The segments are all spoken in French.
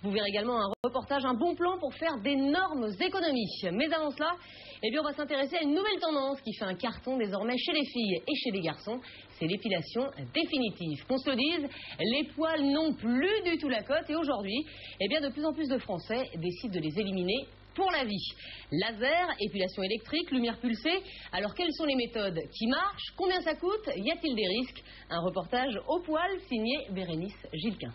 Vous verrez également un reportage, un bon plan pour faire d'énormes économies. Mais avant cela, on va s'intéresser à une nouvelle tendance qui fait un carton désormais chez les filles et chez les garçons. C'est l'épilation définitive. Qu'on se le dise, les poils n'ont plus du tout la cote et aujourd'hui, de plus en plus de Français décident de les éliminer pour la vie. Laser, épilation électrique, lumière pulsée. Alors quelles sont les méthodes qui marchent? Combien ça coûte? Y a-t-il des risques? Un reportage au poil signé Bérénice Gilquin.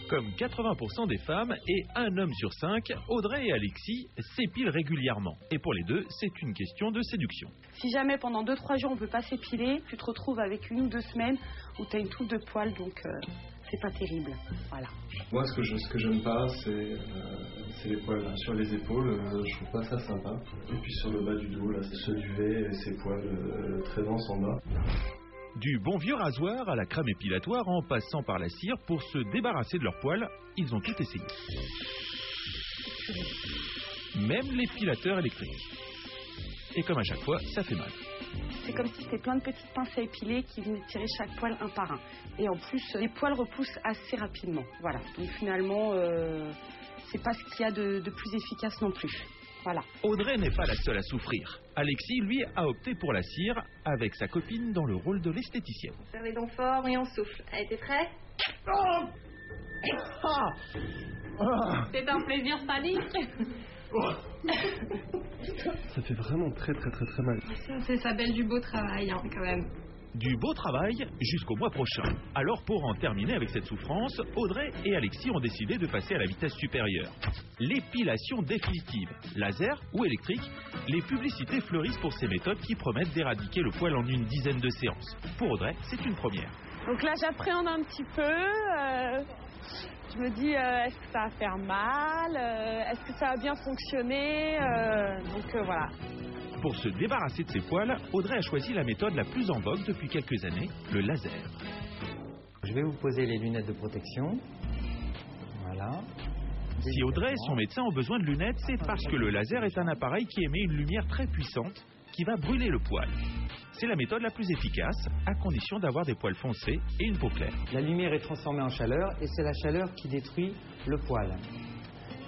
Comme 80% des femmes et un homme sur 5, Audrey et Alexis s'épilent régulièrement. Et pour les deux, c'est une question de séduction. Si jamais pendant 2-3 jours on ne peut pas s'épiler, tu te retrouves avec 1 ou 2 semaines où tu as une touffe de poils, donc c'est pas terrible. Voilà. Moi, ce que j'aime pas, c'est les poils sur les épaules. Je trouve pas ça sympa. Et puis sur le bas du dos, là, c'est ce duvet et ces poils très denses en bas. Du bon vieux rasoir à la crème épilatoire en passant par la cire pour se débarrasser de leurs poils, ils ont tout essayé. Même l'épilateur électrique. Et comme à chaque fois, ça fait mal. C'est comme si c'était plein de petites pinces à épiler qui venaient tirer chaque poil un par un. Et en plus, les poils repoussent assez rapidement. Voilà. Donc finalement, c'est pas ce qu'il y a de plus efficace non plus. Voilà. Audrey n'est pas la seule à souffrir. Alexis, lui, a opté pour la cire avec sa copine dans le rôle de l'esthéticienne. On serre les dents fort et on souffle. Allez, t'es prêt? C'est un plaisir sadique. Ça fait vraiment très mal. C'est sa belle du beau travail, hein, quand même. Du beau travail jusqu'au mois prochain. Alors pour en terminer avec cette souffrance, Audrey et Alexis ont décidé de passer à la vitesse supérieure. L'épilation définitive, laser ou électrique, les publicités fleurissent pour ces méthodes qui promettent d'éradiquer le poil en une dizaine de séances. Pour Audrey, c'est une première. Donc là, j'appréhende un petit peu. Je me dis, est-ce que ça va faire mal? Est-ce que ça va bien fonctionner? Voilà. Pour se débarrasser de ses poils, Audrey a choisi la méthode la plus en vogue depuis quelques années, le laser. Je vais vous poser les lunettes de protection. Voilà. Si Audrey et son médecin ont besoin de lunettes, c'est parce que le laser est un appareil qui émet une lumière très puissante qui va brûler le poil. C'est la méthode la plus efficace, à condition d'avoir des poils foncés et une peau claire. La lumière est transformée en chaleur et c'est la chaleur qui détruit le poil.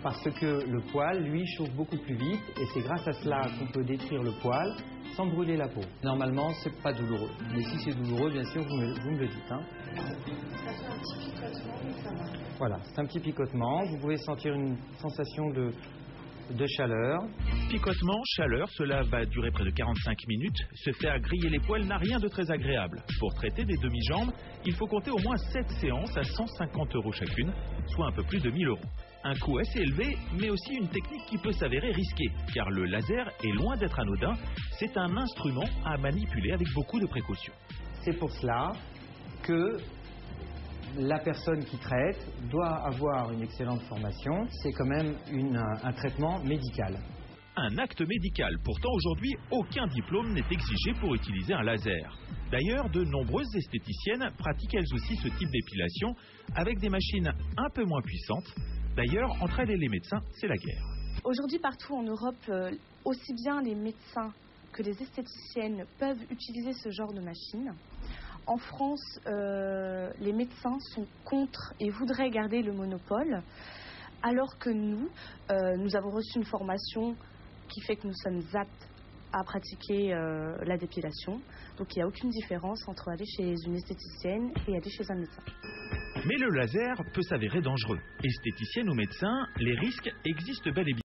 Parce que le poil, lui, chauffe beaucoup plus vite et c'est grâce à cela qu'on peut détruire le poil sans brûler la peau. Normalement, c'est pas douloureux. Mais si c'est douloureux, bien sûr, vous me le dites. Hein. Ça fait un petit picotement, mais ça va. Voilà, c'est un petit picotement. Vous pouvez sentir une sensation de chaleur. Picotement, chaleur, cela va durer près de 45 minutes. Se faire griller les poils n'a rien de très agréable. Pour traiter des demi-jambes, il faut compter au moins 7 séances à 150 € chacune, soit un peu plus de 1 000 €. Un coût assez élevé, mais aussi une technique qui peut s'avérer risquée, car le laser est loin d'être anodin. C'est un instrument à manipuler avec beaucoup de précautions. C'est pour cela que la personne qui traite doit avoir une excellente formation. C'est quand même un traitement médical. Un acte médical. Pourtant, aujourd'hui, aucun diplôme n'est exigé pour utiliser un laser. D'ailleurs, de nombreuses esthéticiennes pratiquent elles aussi ce type d'épilation avec des machines un peu moins puissantes. D'ailleurs, entre elles et les médecins, c'est la guerre. Aujourd'hui, partout en Europe, aussi bien les médecins que les esthéticiennes peuvent utiliser ce genre de machine. En France, les médecins sont contre et voudraient garder le monopole, alors que nous avons reçu une formation qui fait que nous sommes aptes à pratiquer la dépilation. Donc il n'y a aucune différence entre aller chez une esthéticienne et aller chez un médecin. Mais le laser peut s'avérer dangereux. Esthéticienne ou médecin, les risques existent bel et bien.